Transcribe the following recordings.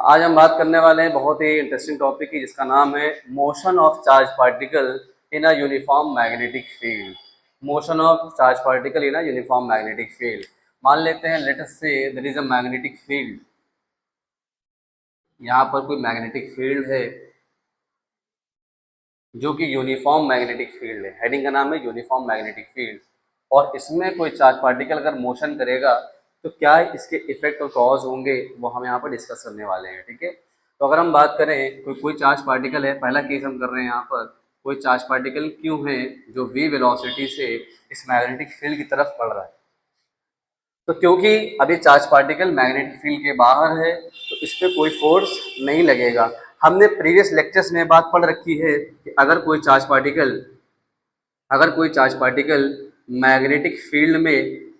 आज हम बात करने वाले हैं बहुत ही इंटरेस्टिंग टॉपिक की, जिसका नाम है motion of charge particle in a uniform magnetic field. Motion of charge particle in a uniform magnetic field. मान लेते हैं, let us say there is a magnetic field. यहाँ पर कोई मैग्नेटिक फील्ड है जो कि यूनिफॉर्म मैग्नेटिक फील्ड है। हेडिंग का नाम है यूनिफॉर्म मैग्नेटिक फील्ड। और इसमें कोई चार्ज पार्टिकल अगर मोशन करेगा तो क्या इसके इफेक्ट और कॉज होंगे, वो हम यहाँ पर डिस्कस करने वाले हैं। ठीक है, तो अगर हम बात करें कोई चार्ज पार्टिकल है, पहला केस हम कर रहे हैं यहाँ पर। कोई चार्ज पार्टिकल क्यों है जो v वेलोसिटी से इस मैग्नेटिक फील्ड की तरफ बढ़ रहा है। तो क्योंकि अभी चार्ज पार्टिकल मैग्नेटिक फील्ड के बाहर है तो इस पर कोई फोर्स नहीं लगेगा। हमने प्रीवियस लेक्चर्स में बात पढ़ रखी है कि अगर कोई चार्ज पार्टिकल मैग्नेटिक फील्ड में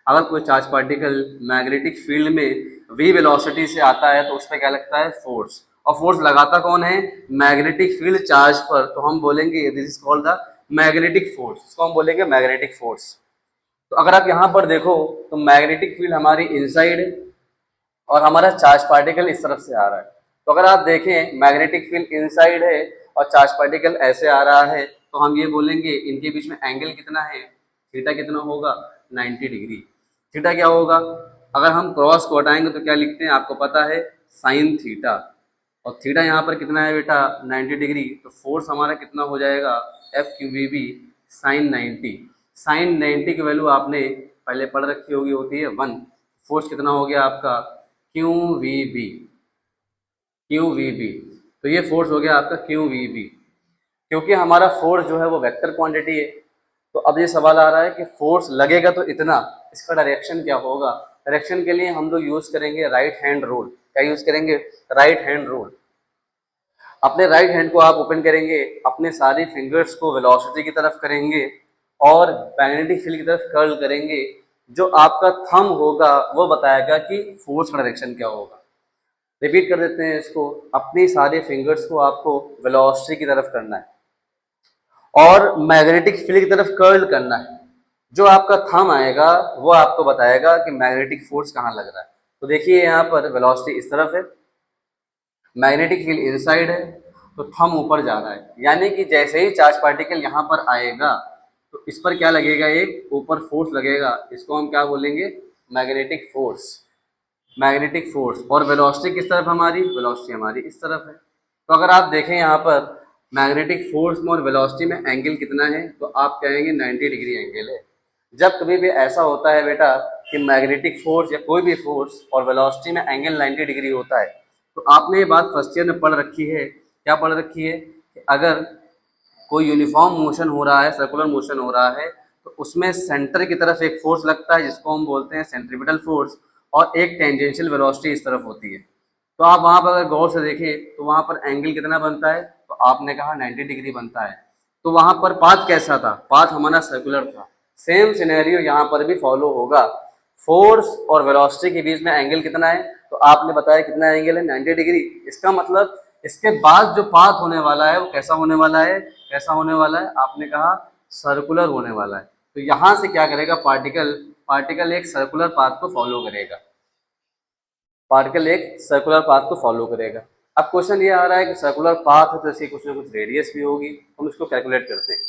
अगर कोई चार्ज पार्टिकल मैग्नेटिक फील्ड में v वेलोसिटी से आता है तो उस पर क्या लगता है, फोर्स। और फोर्स लगाता कौन है, मैग्नेटिक फील्ड चार्ज पर। तो हम बोलेंगे this is called the magnetic force. इसको हम बोलेंगे मैग्नेटिक फोर्स। तो अगर आप यहाँ पर देखो तो मैग्नेटिक फील्ड हमारी इनसाइड है और हमारा चार्ज पार्टिकल इस तरफ से आ रहा है। तो अगर आप देखें मैग्नेटिक फील्ड इनसाइड है और चार्ज पार्टिकल ऐसे आ रहा है, तो हम ये बोलेंगे इनके बीच में एंगल कितना है, थीटा कितना होगा, 90 डिग्री। थीटा क्या होगा, अगर हम क्रॉस को हटाएंगे तो क्या लिखते हैं, आपको पता है, साइन थीटा। और थीटा यहाँ पर कितना है बेटा, 90 डिग्री। तो फोर्स हमारा कितना हो जाएगा, F Q V B sine 90। Sine 90 की वैल्यू आपने पहले पढ़ रखी होगी, होती है 1। फोर्स कितना हो गया आपका, Q V B. Q V B, तो ये फोर्स हो गया आपका क्यू वी बी। क्योंकि हमारा फोर्स जो है वो वेक्टर क्वांटिटी है, तो अब ये सवाल आ रहा है कि फोर्स लगेगा तो इतना, इसका डायरेक्शन क्या होगा। डायरेक्शन के लिए हम लोग यूज करेंगे राइट हैंड रूल। क्या यूज करेंगे, राइट हैंड रूल। अपने राइट हैंड को आप ओपन करेंगे, अपने सारी फिंगर्स को वेलोसिटी की तरफ करेंगे और मैग्नेटिक फील्ड की तरफ कर्ल करेंगे। जो आपका थंब होगा वो बताएगा कि फोर्स का डायरेक्शन क्या होगा। रिपीट कर देते हैं इसको, अपनी सारे फिंगर्स को आपको वेलोसिटी की तरफ करना है और मैग्नेटिक फील्ड की तरफ कर्ल करना है। जो आपका थंब आएगा वो आपको बताएगा कि मैग्नेटिक फोर्स कहाँ लग रहा है। तो देखिए यहाँ पर वेलोसिटी इस तरफ है, मैग्नेटिक फील्ड इनसाइड है, तो थंब ऊपर जा रहा है। यानी कि जैसे ही चार्ज पार्टिकल यहाँ पर आएगा तो इस पर क्या लगेगा, एक ऊपर फोर्स लगेगा। इसको हम क्या बोलेंगे, मैग्नेटिक फोर्स। Magnetic force. और वेलोसिटी किस तरफ हमारी, वेलोसिटी हमारी इस तरफ है। तो अगर आप देखें यहाँ पर मैग्नेटिक फोर्स में और वेलोसिटी में एंगल कितना है, तो आप कहेंगे 90 डिग्री एंगल है। जब कभी भी ऐसा होता है बेटा कि मैग्नेटिक फोर्स या कोई भी फोर्स और वेलोसिटी में एंगल 90 डिग्री होता है, तो आपने ये बात फर्स्ट ईयर में पढ़ रखी है। क्या पढ़ रखी है कि अगर कोई यूनिफॉर्म मोशन हो रहा है, सर्कुलर मोशन हो रहा है, तो उसमें सेंटर की तरफ एक फोर्स लगता है जिसको हम बोलते हैं सेंट्रीपिटल फोर्स, और एक टेंजेंशियल वेलोसिटी इस तरफ होती है। तो आप वहां पर अगर गौर से देखें तो वहां पर एंगल कितना बनता है, तो आपने कहा 90 डिग्री बनता है। तो वहां पर पाथ कैसा था, पाथ हमारा सर्कुलर था। सेम सिनेरियो यहाँ पर भी फॉलो होगा। फोर्स और वेलोसिटी के बीच में एंगल कितना है, तो आपने बताया कितना एंगल है, 90 डिग्री। इसका मतलब इसके बाद जो पाथ होने वाला है वो कैसा होने वाला है, कैसा होने वाला है, आपने कहा सर्कुलर होने वाला है। तो यहां से क्या करेगा, पार्टिकल पार्टिकल एक सर्कुलर पाथ को फॉलो करेगा। पार्टिकल एक सर्कुलर पाथ को फॉलो करेगा। अब क्वेश्चन ये आ रहा है कि सर्कुलर पाथ है तो इसकी कुछ ना कुछ रेडियस भी होगी, हम इसको कैलकुलेट करते हैं।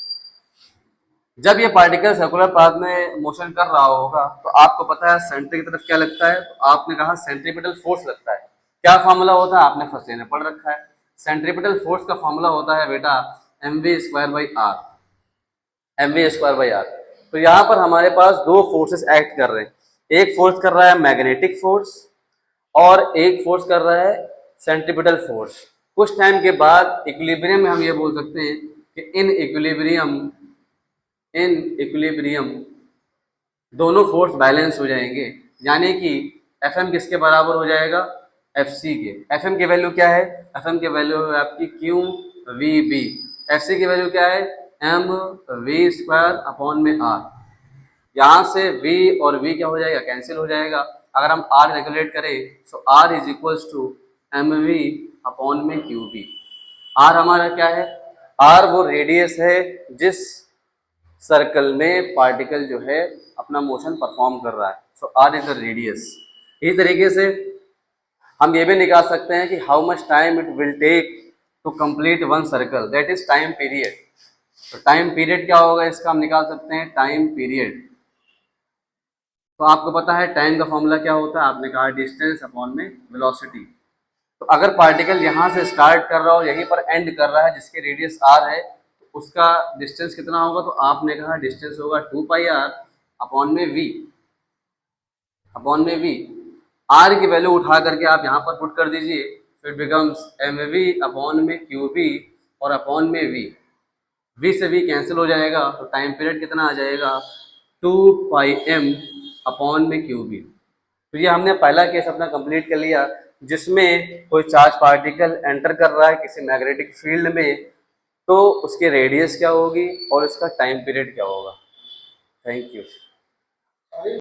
जब ये पार्टिकल सर्कुलर पाथ में मोशन कर रहा होगा तो आपको पता है सेंटर की तरफ क्या लगता है, तो आपने कहा सेंट्रीपिटल फोर्स लगता है। क्या फॉर्मूला होता है, आपने फर्स्ट ईयर में पढ़ रखा है। सेंट्रीपिटल फोर्स का फॉर्मूला होता है बेटा mv² बाई आर। तो यहाँ पर हमारे पास दो फोर्सेस एक्ट कर रहे हैं। एक फोर्स कर रहा है मैग्नेटिक फोर्स और एक फोर्स कर रहा है सेंट्रीपिटल फोर्स। कुछ टाइम के बाद इक्विलिब्रियम में हम ये बोल सकते हैं कि इन इक्विलिब्रियम दोनों फोर्स बैलेंस हो जाएंगे। यानी कि Fm किसके बराबर हो जाएगा, Fc के। Fm की वैल्यू क्या है, Fm की वैल्यू है आपकी क्यू वी बी। Fc की वैल्यू क्या है, mv² अपॉन में r। यहाँ से v और v क्या हो जाएगा, कैंसिल हो जाएगा। अगर हम r कैलकुलेट करें तो r इज इक्वल्स टू mv/क्यूबी। r हमारा क्या है, r वो रेडियस है जिस सर्कल में पार्टिकल जो है अपना मोशन परफॉर्म कर रहा है। सो आर इज द रेडियस। इसी तरीके से हम ये भी निकाल सकते हैं कि how much time it will take to complete one circle, that is time period. तो टाइम पीरियड क्या होगा इसका, हम निकाल सकते हैं टाइम पीरियड। तो आपको पता है टाइम का फॉर्मूला क्या होता है, आपने कहा डिस्टेंस अपॉन में वेलोसिटी। तो अगर पार्टिकल यहाँ से स्टार्ट कर रहा हो, यहीं पर एंड कर रहा है, जिसकी रेडियस आर है, तो उसका डिस्टेंस कितना होगा, तो आपने कहा डिस्टेंस होगा 2πr अपॉन में वी, अपॉन में वी। आर की वैल्यू उठा करके आप यहाँ पर पुट कर दीजिए, तो it becomes M V upon में क्यू बी और अपॉन में वी। वी से वी कैंसिल हो जाएगा, तो टाइम पीरियड कितना आ जाएगा, 2πm अपॉन में क्यू बी। तो ये हमने पहला केस अपना कंप्लीट कर लिया, जिसमें कोई चार्ज पार्टिकल एंटर कर रहा है किसी मैग्नेटिक फील्ड में, तो उसकी रेडियस क्या होगी और इसका टाइम पीरियड क्या होगा। Thank you.